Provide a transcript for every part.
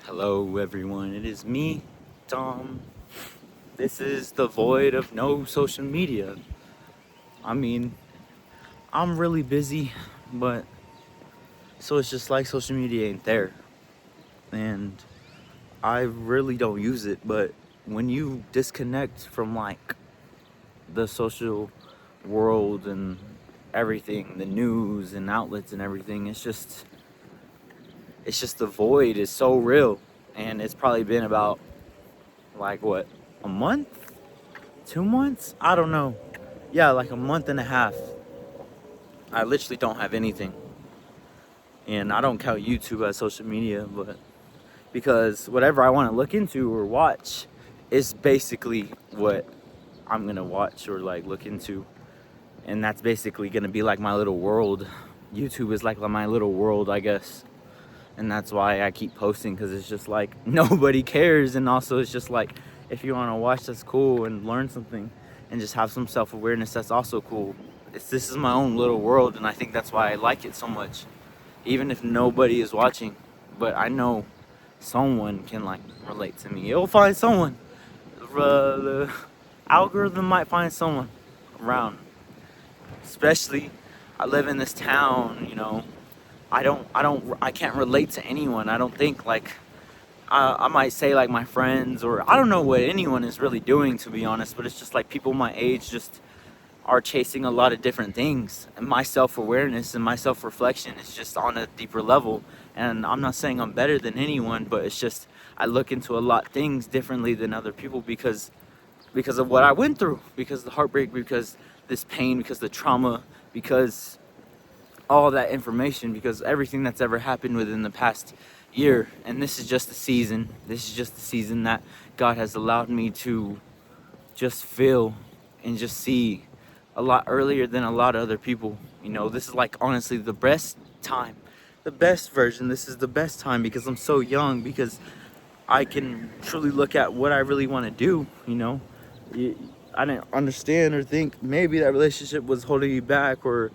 Hello, everyone. It is me, Tom. This is the void of no social media. I mean, I'm really busy, but so it's just like social media ain't there. And I really don't use it, but when you disconnect from like the social world and everything, the news and outlets and everything, it's just the void is so real. And it's probably been about like what, a month? 2 months? I don't know. Yeah, like a month and a half. I literally don't have anything. And I don't count YouTube as social media, but because whatever I want to look into or watch is basically what I'm going to watch or like look into. And that's basically going to be like my little world. YouTube is like my little world, I guess. And that's why I keep posting, because it's just like nobody cares. And also it's just like, if you want to watch, that's cool, and learn something and just have some self-awareness, that's also cool. This is my own little world, and I think that's why I like it so much, even if nobody is watching. But I know someone can like relate to me. It'll find someone. The algorithm might find someone around. Especially, I live in this town, I can't relate to anyone. I don't think like, I might say like my friends, or I don't know what anyone is really doing, to be honest, but it's just like people my age just are chasing a lot of different things, and my self-awareness and my self-reflection is just on a deeper level. And I'm not saying I'm better than anyone, but it's just I look into a lot of things differently than other people because of what I went through, because of the heartbreak, because this pain, because the trauma, because all that information, because everything that's ever happened within the past year. And this is just a season. This is just the season that God has allowed me to just feel and just see a lot earlier than a lot of other people. This is like honestly the best time, the best version. This is the best time because I'm so young, because I can truly look at what I really want to do. I didn't understand or think maybe that relationship was holding you back, or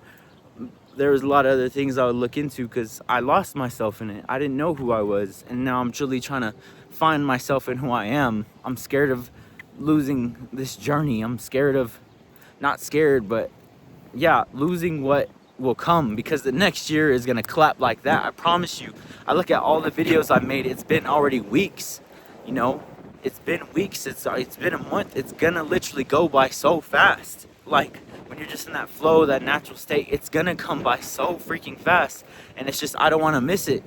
there was a lot of other things I would look into, because I lost myself in it. I didn't know who I was, and now I'm truly trying to find myself in who I am. I'm scared of losing this journey. I'm scared of, not scared, but yeah, losing what will come, because the next year is gonna clap like that. I promise you. I look at all the videos I've made. It's been already weeks. It's been weeks. It's been a month. It's gonna literally go by so fast. Like, when you're just in that flow, that natural state, it's gonna come by so freaking fast. And it's just, I don't want to miss it.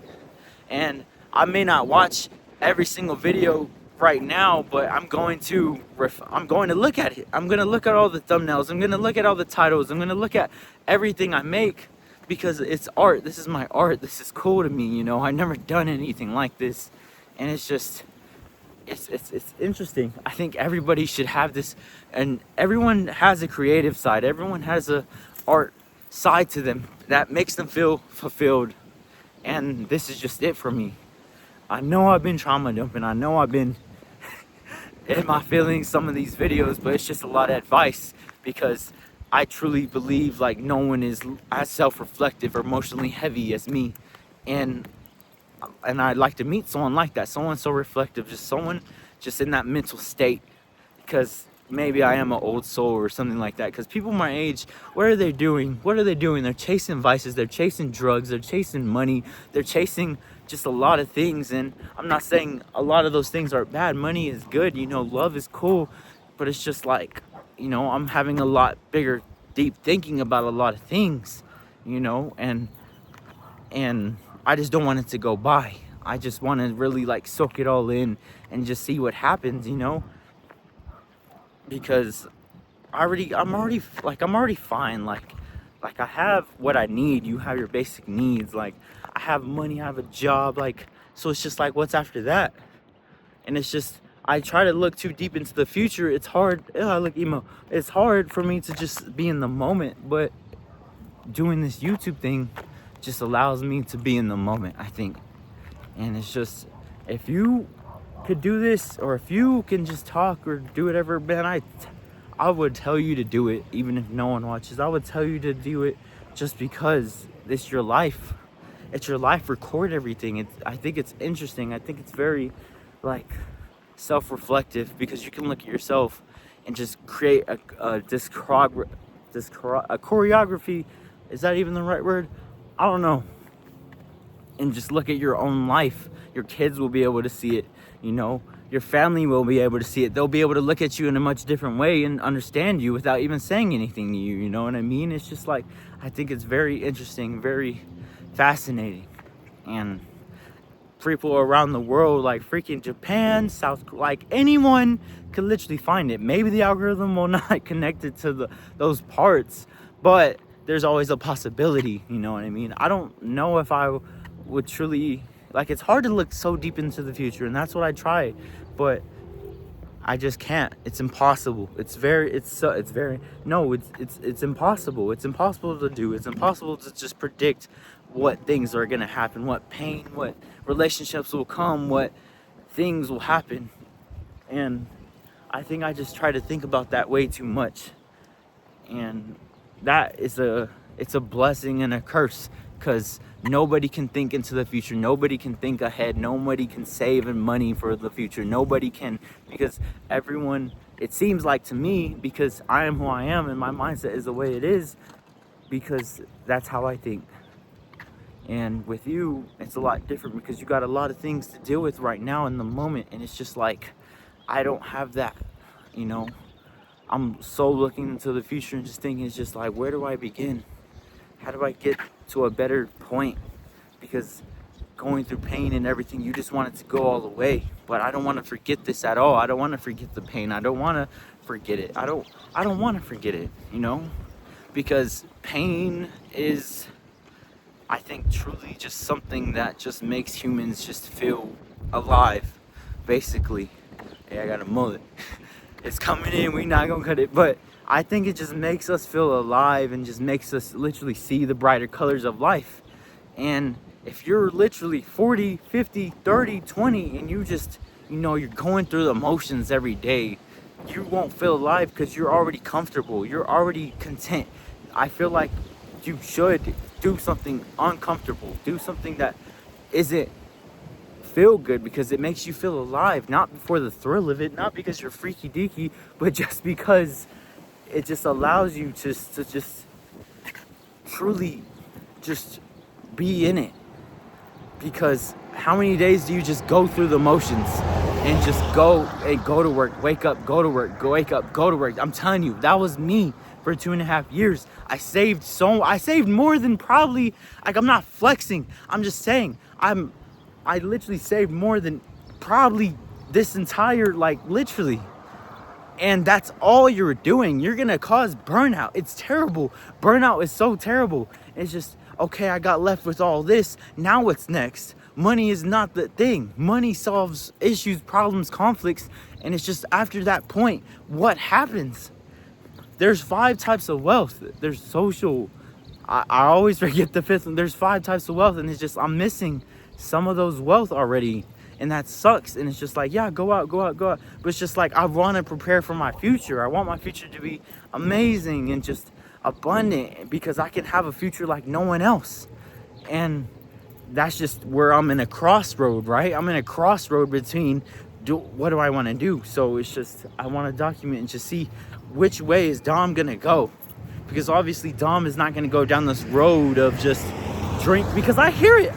And I may not watch every single video right now, but I'm going to look at it. I'm going to look at all the thumbnails. I'm going to look at all the titles. I'm going to look at everything I make, because it's art. This is my art. This is cool to me. I've never done anything like this. And it's just, it's interesting. I think everybody should have this, and everyone has a creative side. Everyone has a art side to them that makes them feel fulfilled. And this is just it for me. I know I've been trauma dumping. I know I've been in my feelings some of these videos, but it's just a lot of advice, because I truly believe like no one is as self-reflective or emotionally heavy as me. And I'd like to meet someone like that, someone so reflective, just someone just in that mental state, because maybe I am an old soul or something like that. Because people my age, what are they doing? They're chasing vices, they're chasing drugs, they're chasing money, they're chasing just a lot of things. And I'm not saying a lot of those things are bad. Money is good, love is cool, but it's just like, I'm having a lot bigger, deep thinking about a lot of things, and I just don't want it to go by. I just want to really like soak it all in and just see what happens, because I'm already fine. Like I have what I need. You have your basic needs. Like, I have money, I have a job. Like, so it's just like, what's after that? And it's just, I try to look too deep into the future. It's hard. I look emo. It's hard for me to just be in the moment, but doing this YouTube thing just allows me to be in the moment, I think. And it's just, if you could do this, or if you can just talk or do whatever, man, I would tell you to do it, even if no one watches. I would tell you to do it just because it's your life. it's your life, record everything. I think it's interesting. I think it's very like self-reflective, because you can look at yourself and just create a choreography. Is that even the right word? I don't know. And just look at your own life. Your kids will be able to see it, you know. Your family will be able to see it. They'll be able to look at you in a much different way and understand you without even saying anything to you, you know what I mean? It's just like, I think it's very interesting, very fascinating. And people around the world, like freaking Japan, like anyone could literally find it. Maybe the algorithm will not connect it to those parts, but there's always a possibility, you know what I mean? I don't know if I would truly, like, it's hard to look so deep into the future, and that's what I try, but I just can't. It's impossible. It's impossible. It's impossible to do. It's impossible to just predict what things are gonna happen, what pain, what relationships will come, what things will happen. And I think I just try to think about that way too much, and it's a blessing and a curse, because nobody can think into the future. Nobody can think ahead. Nobody can save money for the future. Nobody can, because everyone, it seems like to me, because I am who I am and my mindset is the way it is, because that's how I think. And with you, it's a lot different, because you got a lot of things to deal with right now in the moment, and it's just like, I don't have that, you know. I'm so looking into the future and just thinking, it's just like, where do I begin? How do I get to a better point? Because going through pain and everything, you just want it to go all the way. But I don't want to forget this at all. I don't want to forget the pain. I don't want to forget it. I don't want to forget it, you know? Because pain is, I think, truly just something that just makes humans just feel alive, basically. Hey, I got a mullet. It's coming in, we not gonna cut it, but I think it just makes us feel alive and just makes us literally see the brighter colors of life. And if you're literally 40, 50, 30, 20, and you just, you know, you're going through the motions every day, you won't feel alive, because you're already comfortable, you're already content. I feel like you should do something uncomfortable, do something that isn't feel good, because it makes you feel alive, not for the thrill of it, not because you're freaky deaky, but just because it just allows you to just truly just be in it. Because how many days do you just go through the motions and just go to work, wake up, go to work, wake up, go to work? I'm telling you, that was me for 2.5 years. I saved more than probably, like, I'm not flexing, I'm just saying, I literally saved more than probably this entire, like, literally. And that's all you're doing. You're gonna cause burnout. It's terrible. Burnout is so terrible. It's just, okay, I got left with all this. Now what's next? Money is not the thing. Money solves issues, problems, conflicts. And it's just after that point, what happens? There's 5 types of wealth. There's social. I always forget the 5th one. There's 5 types of wealth. And it's just, I'm missing some of those wealth already, and that sucks. And it's just like, yeah, go out, but it's just like, I want to prepare for my future. I want my future to be amazing and just abundant, because I can have a future like no one else. And that's just where I'm in a crossroad, right? I'm in a crossroad between what do I want to do. So it's just, I want to document and just see which way is Dom gonna go, because obviously Dom is not gonna go down this road of just drink, because I hear it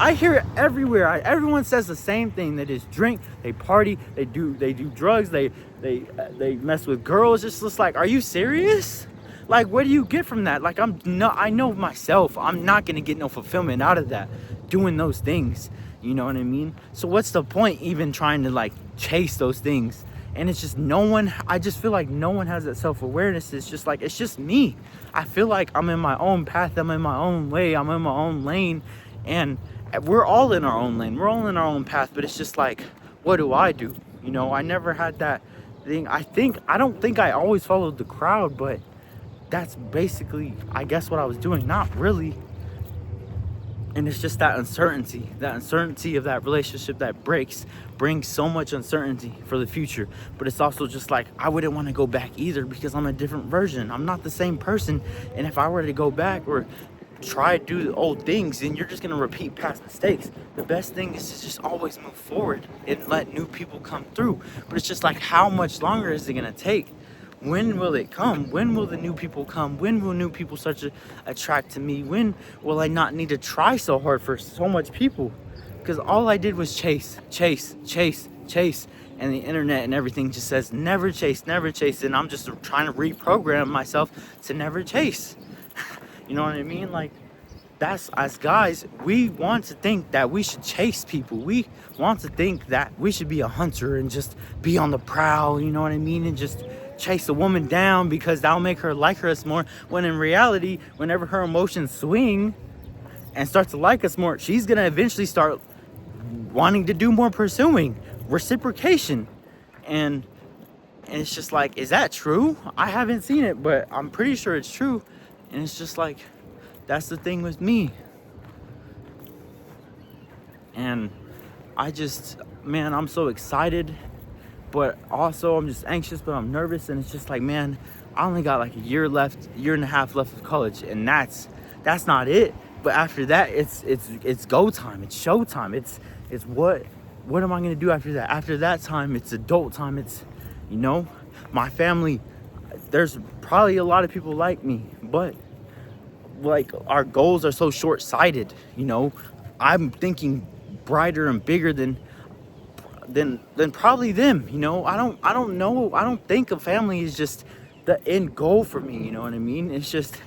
everywhere. Everyone says the same thing. They just drink, they party, they do drugs, they mess with girls. It's just like, are you serious? Like, what do you get from that? Like, I know myself, I'm not gonna get no fulfillment out of that, doing those things, you know what I mean? So what's the point even trying to, like, chase those things? And it's just, I just feel like no one has that self-awareness. It's just like, it's just me. I feel like I'm in my own path, I'm in my own way, I'm in my own lane, and we're all in our own lane, we're all in our own path. But it's just like, what do? You know, I never had that thing. I don't think I always followed the crowd, but that's basically, I guess, what I was doing. Not really. And it's just that uncertainty of that relationship that brings so much uncertainty for the future. But it's also just like, I wouldn't want to go back either, because I'm a different version. I'm not the same person. And if I were to go back, or try to do the old things, and you're just gonna repeat past mistakes. The best thing is to just always move forward and let new people come through. But it's just like, how much longer is it gonna take? When will it come? When will the new people come? When will new people start to attract to me? When will I not need to try so hard for so much people? Because all I did was chase. And the internet and everything just says never chase. And I'm just trying to reprogram myself to never chase. You know what I mean? Like, that's, as guys, we want to think that we should chase people. We want to think that we should be a hunter and just be on the prowl, you know what I mean? And just chase a woman down because that'll make her like us more. When in reality, whenever her emotions swing and start to like us more, she's gonna eventually start wanting to do more pursuing, reciprocation. And it's just like, is that true? I haven't seen it, but I'm pretty sure it's true. And it's just like, that's the thing with me. And I just, man, I'm so excited, but also I'm just anxious, but I'm nervous. And it's just like, man, I only got like a year and a half left of college, and that's not it. But after that, it's go time, it's show time. It's what am I gonna do after that? After that time, it's adult time. It's, you know, my family. There's probably a lot of people like me, but like, our goals are so short-sighted. You know, I'm thinking brighter and bigger than probably them. You know, I don't know. I don't think a family is just the end goal for me. You know what I mean? It's just,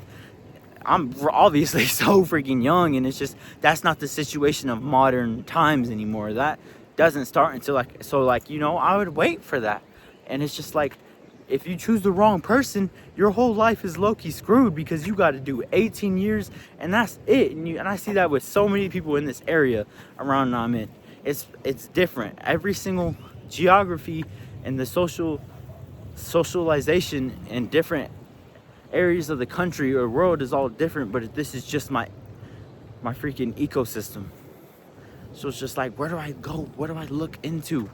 I'm obviously so freaking young, and it's just, that's not the situation of modern times anymore. That doesn't start until you know, I would wait for that. And it's just like, if you choose the wrong person, your whole life is low-key screwed, because you got to do 18 years and that's it. And I see that with so many people in this area around I'm in. It's different. Every single geography and the socialization in different areas of the country or world is all different, but this is just my freaking ecosystem. So it's just like, where do I go? What do I look into?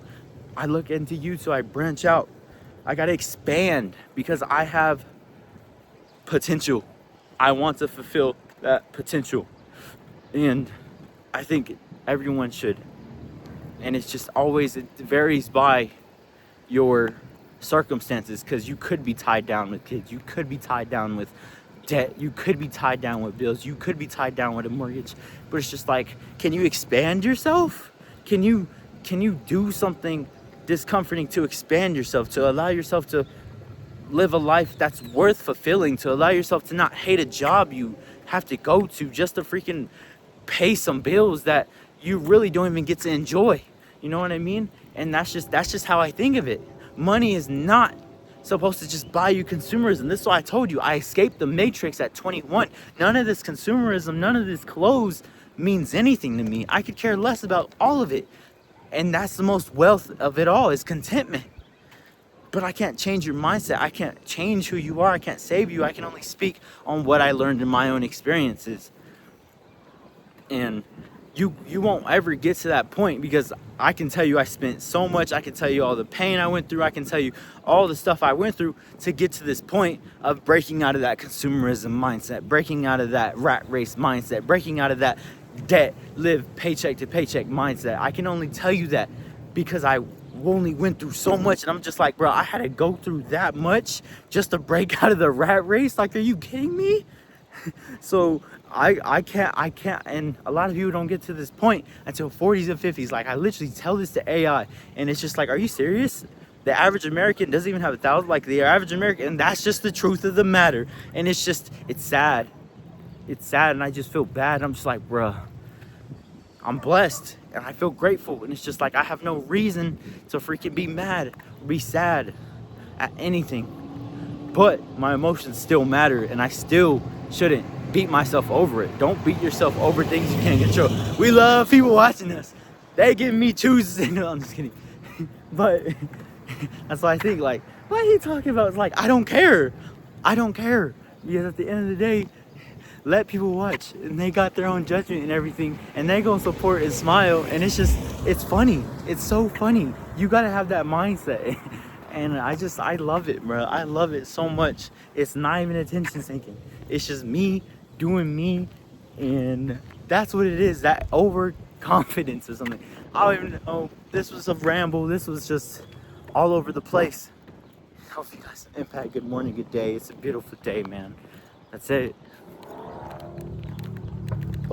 I look into you, so I branch out. I gotta expand because I have potential. I want to fulfill that potential, and I think everyone should. And it's just always, it varies by your circumstances, because you could be tied down with kids, you could be tied down with debt, you could be tied down with bills, you could be tied down with a mortgage. But it's just like, can you expand yourself? Can you do something discomforting to expand yourself, to allow yourself to live a life that's worth fulfilling, to allow yourself to not hate a job you have to go to just to freaking pay some bills that you really don't even get to enjoy? You know what I mean? And that's just how I think of it. Money is not supposed to just buy you consumerism. This is why I told you I escaped the matrix at 21. None of this consumerism, none of this clothes means anything to me. I could care less about all of it. And that's the most wealth of it all, is contentment. But I can't change your mindset. I can't change who you are. I can't save you. I can only speak on what I learned in my own experiences. And you won't ever get to that point, because I can tell you I spent so much. I can tell you all the pain I went through. I can tell you all the stuff I went through to get to this point of breaking out of that consumerism mindset, breaking out of that rat race mindset, breaking out of that debt, live paycheck to paycheck mindset. I can only tell you that because I only went through so much, and I'm just like, bro, I had to go through that much just to break out of the rat race. Like, are you kidding me? So I can't, and a lot of people don't get to this point until 40s and 50s. Like, I literally tell this to AI, and it's just like, are you serious? The average American doesn't even have 1,000, like the average American, and that's just the truth of the matter. And it's sad. It's sad, and I just feel bad. I'm just like, bruh, I'm blessed, and I feel grateful, and it's just like, I have no reason to freaking be mad or be sad at anything. But my emotions still matter, and I still shouldn't beat myself over it. Don't beat yourself over things you can't control. We love people watching us. They give me chooses. No, I'm just kidding. But that's why I think, like, what are you talking about? It's like, I don't care. Because at the end of the day, let people watch, and they got their own judgment and everything, and they gonna support and smile, and it's funny. It's so funny. You gotta have that mindset. And I love it, bro. I love it so much. It's not even attention seeking. It's just me doing me, And that's what it is, that overconfidence or something. I don't even know. This was a ramble. This was just all over the place. Hope you guys impact. Good morning, good day. It's a beautiful day, man. That's it.